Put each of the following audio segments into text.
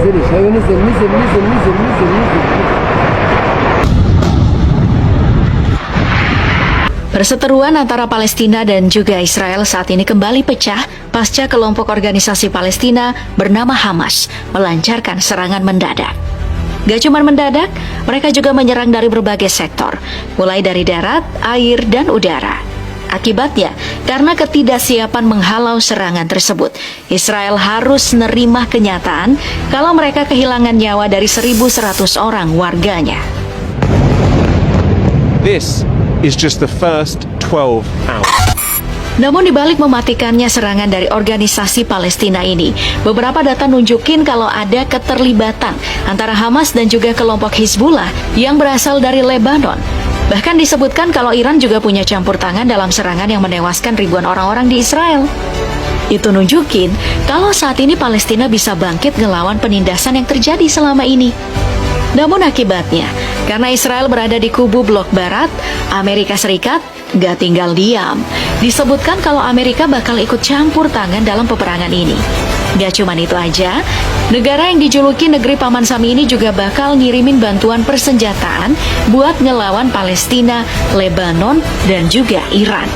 finish. Missile, missile, missile, missile, missile, missile. Perseteruan antara Palestina dan juga Israel saat ini kembali pecah pasca kelompok organisasi Palestina bernama Hamas melancarkan serangan mendadak. Gak cuma mendadak, mereka juga menyerang dari berbagai sektor, mulai dari darat, air, dan udara. Akibatnya, karena ketidaksiapan menghalau serangan tersebut, Israel harus menerima kenyataan kalau mereka kehilangan nyawa dari 1.100 orang warganya. This is just the first 12 hours. Namun dibalik mematikannya serangan dari organisasi Palestina ini, beberapa data nunjukin kalau ada keterlibatan antara Hamas dan juga kelompok Hizbullah yang berasal dari Lebanon. Bahkan disebutkan kalau Iran juga punya campur tangan dalam serangan yang menewaskan ribuan orang-orang di Israel. Itu nunjukin kalau saat ini Palestina bisa bangkit ngelawan penindasan yang terjadi selama ini. Namun akibatnya, karena Israel berada di kubu blok barat, Amerika Serikat gak tinggal diam. Disebutkan kalau Amerika bakal ikut campur tangan dalam peperangan ini. Gak cuman itu aja, negara yang dijuluki negeri Paman Sam ini juga bakal ngirimin bantuan persenjataan buat ngelawan Palestina, Lebanon, dan juga Iran.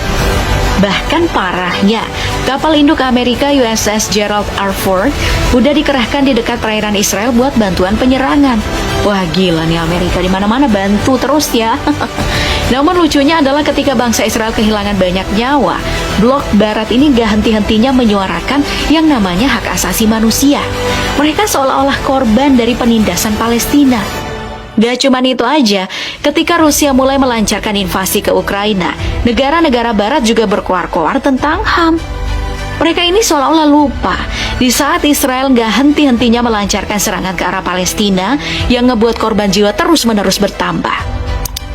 Bahkan parahnya, kapal induk Amerika USS Gerald R. Ford udah dikerahkan di dekat perairan Israel buat bantuan penyerangan. Wah gila nih Amerika, di mana-mana bantu terus ya. Namun lucunya adalah ketika bangsa Israel kehilangan banyak nyawa, blok barat ini gak henti-hentinya menyuarakan yang namanya hak asasi manusia. Mereka seolah-olah korban dari penindasan Palestina. Gak cuman itu aja, ketika Rusia mulai melancarkan invasi ke Ukraina, negara-negara barat juga berkoar-koar tentang HAM. Mereka ini seolah-olah lupa di saat Israel gak henti-hentinya melancarkan serangan ke arah Palestina yang ngebuat korban jiwa terus-menerus bertambah.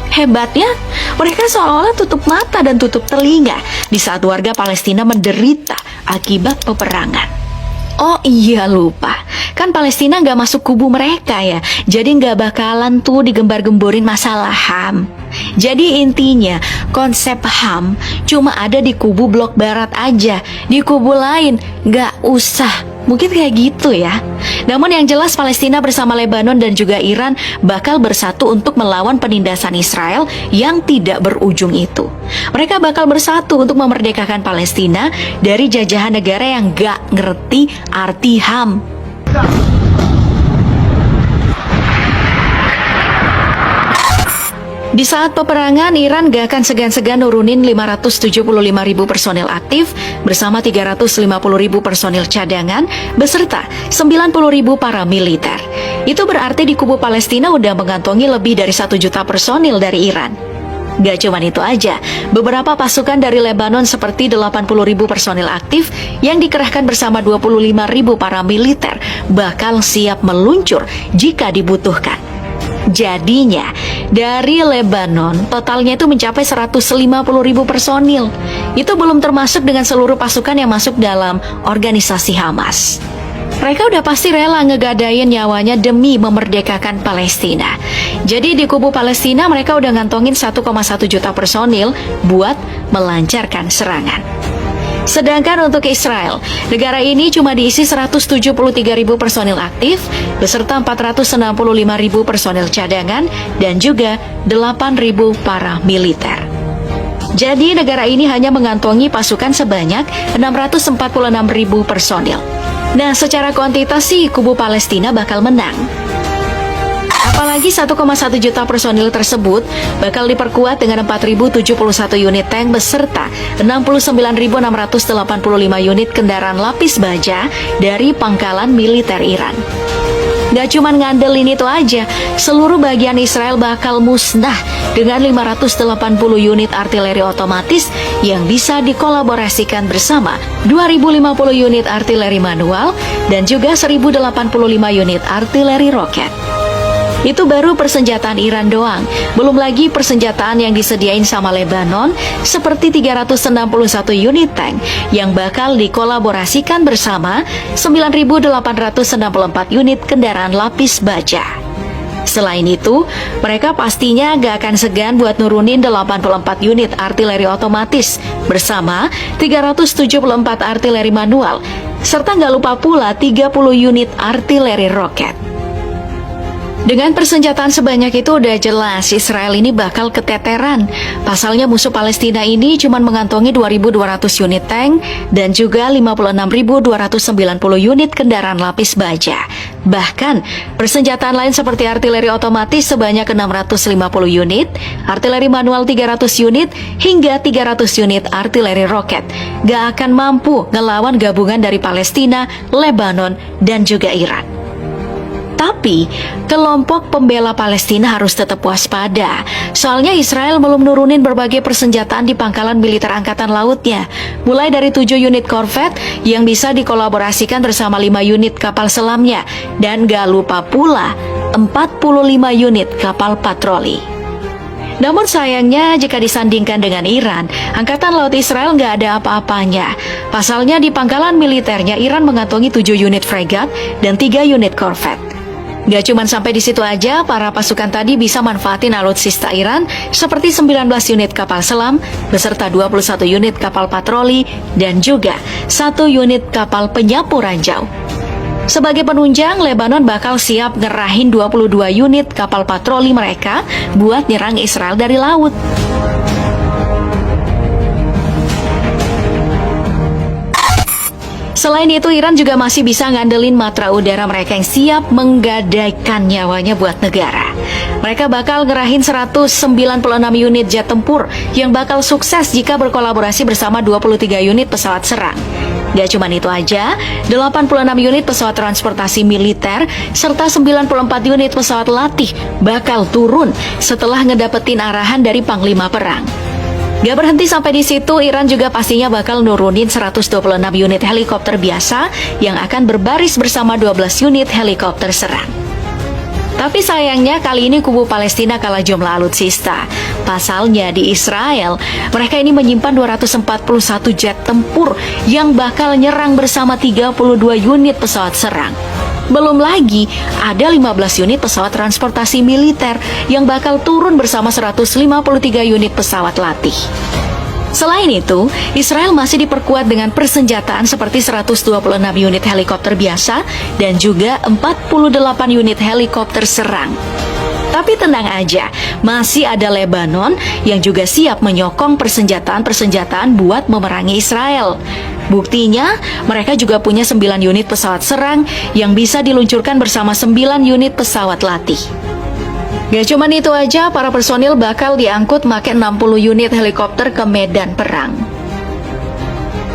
Hebatnya, mereka seolah-olah tutup mata dan tutup telinga di saat warga Palestina menderita akibat peperangan. Oh iya lupa, kan Palestina gak masuk kubu mereka ya, jadi gak bakalan tuh digembar-gemborin masalah HAM. Jadi intinya, konsep HAM cuma ada di kubu blok barat aja, di kubu lain gak usah. Mungkin kayak gitu ya. Namun yang jelas Palestina bersama Lebanon dan juga Iran bakal bersatu untuk melawan penindasan Israel yang tidak berujung itu. Mereka bakal bersatu untuk memerdekakan Palestina dari jajahan negara yang gak ngerti arti HAM. Di saat peperangan, Iran gak akan segan-segan nurunin 575.000 personil aktif bersama 350.000 personil cadangan beserta 90.000 para militer. Itu berarti di kubu Palestina udah mengantongi lebih dari 1 juta personil dari Iran. Gak cuman itu aja, beberapa pasukan dari Lebanon seperti 80.000 personil aktif yang dikerahkan bersama 25.000 para militer bakal siap meluncur jika dibutuhkan. Jadinya, dari Lebanon, totalnya itu mencapai 150.000 personil. Itu belum termasuk dengan seluruh pasukan yang masuk dalam organisasi Hamas. Mereka udah pasti rela ngegadain nyawanya demi memerdekakan Palestina. Jadi di kubu Palestina mereka udah ngantongin 1,1 juta personil buat melancarkan serangan. Sedangkan untuk Israel, negara ini cuma diisi 173.000 personil aktif, beserta 465.000 personil cadangan, dan juga 8.000 para militer. Jadi negara ini hanya mengantongi pasukan sebanyak 646.000 personil. Nah, secara kuantitas sih kubu Palestina bakal menang. Apalagi 1,1 juta personil tersebut bakal diperkuat dengan 4.071 unit tank beserta 69.685 unit kendaraan lapis baja dari pangkalan militer Iran. Gak cuma ngandelin itu aja, seluruh bagian Israel bakal musnah dengan 580 unit artileri otomatis yang bisa dikolaborasikan bersama 2.050 unit artileri manual dan juga 1.085 unit artileri roket. Itu baru persenjataan Iran doang. Belum lagi persenjataan yang disediain sama Lebanon seperti 361 unit tank yang bakal dikolaborasikan bersama 9.864 unit kendaraan lapis baja. Selain itu, mereka pastinya gak akan segan buat nurunin 84 unit artileri otomatis bersama 374 artileri manual, serta nggak lupa pula 30 unit artileri roket. Dengan persenjataan sebanyak itu udah jelas Israel ini bakal keteteran. Pasalnya musuh Palestina ini cuma mengantongi 2.200 unit tank dan juga 56.290 unit kendaraan lapis baja. Bahkan persenjataan lain seperti artileri otomatis sebanyak 650 unit, artileri manual 300 unit, hingga 300 unit artileri roket gak akan mampu ngelawan gabungan dari Palestina, Lebanon, dan juga Iran. Tapi, kelompok pembela Palestina harus tetap waspada. Soalnya Israel belum nurunin berbagai persenjataan di pangkalan militer angkatan lautnya. Mulai dari 7 unit korvet yang bisa dikolaborasikan bersama 5 unit kapal selamnya. Dan gak lupa pula 45 unit kapal patroli. Namun sayangnya jika disandingkan dengan Iran, Angkatan Laut Israel nggak ada apa-apanya. Pasalnya di pangkalan militernya Iran mengantongi 7 unit fregat dan 3 unit korvet. Gak cuma sampai di situ aja, para pasukan tadi bisa manfaatin alutsista Iran seperti 19 unit kapal selam beserta 21 unit kapal patroli dan juga 1 unit kapal penyapu ranjau. Sebagai penunjang, Lebanon bakal siap ngerahin 22 unit kapal patroli mereka buat nyerang Israel dari laut. Selain itu, Iran juga masih bisa ngandelin matra udara mereka yang siap menggadaikan nyawanya buat negara. Mereka bakal ngerahin 196 unit jet tempur yang bakal sukses jika berkolaborasi bersama 23 unit pesawat serang. Gak cuma itu aja, 86 unit pesawat transportasi militer serta 94 unit pesawat latih bakal turun setelah ngedapetin arahan dari Panglima Perang. Gak berhenti sampai di situ, Iran juga pastinya bakal nurunin 126 unit helikopter biasa yang akan berbaris bersama 12 unit helikopter serang. Tapi sayangnya kali ini kubu Palestina kalah jumlah alutsista. Pasalnya di Israel, mereka ini menyimpan 241 jet tempur yang bakal nyerang bersama 32 unit pesawat serang. Belum lagi, ada 15 unit pesawat transportasi militer yang bakal turun bersama 153 unit pesawat latih. Selain itu, Israel masih diperkuat dengan persenjataan seperti 126 unit helikopter biasa dan juga 48 unit helikopter serang. Tapi tenang aja, masih ada Lebanon yang juga siap menyokong persenjataan-persenjataan buat memerangi Israel. Buktinya, mereka juga punya 9 unit pesawat serang yang bisa diluncurkan bersama 9 unit pesawat latih. Gak cuman itu aja, para personil bakal diangkut make 60 unit helikopter ke medan perang.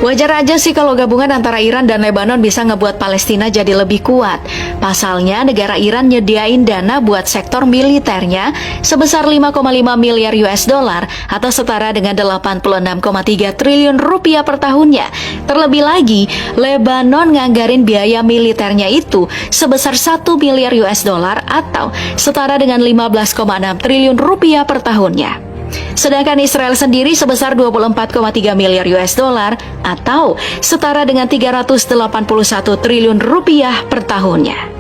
Wajar aja sih kalau gabungan antara Iran dan Lebanon bisa ngebuat Palestina jadi lebih kuat. Pasalnya negara Iran nyediain dana buat sektor militernya sebesar 5,5 miliar US dollar atau setara dengan 86,3 triliun rupiah per tahunnya. Terlebih lagi, Lebanon nganggarin biaya militernya itu sebesar 1 miliar US dollar atau setara dengan 15,6 triliun rupiah per tahunnya. Sedangkan Israel sendiri sebesar 24,3 miliar US dollar atau setara dengan 381 triliun rupiah per tahunnya.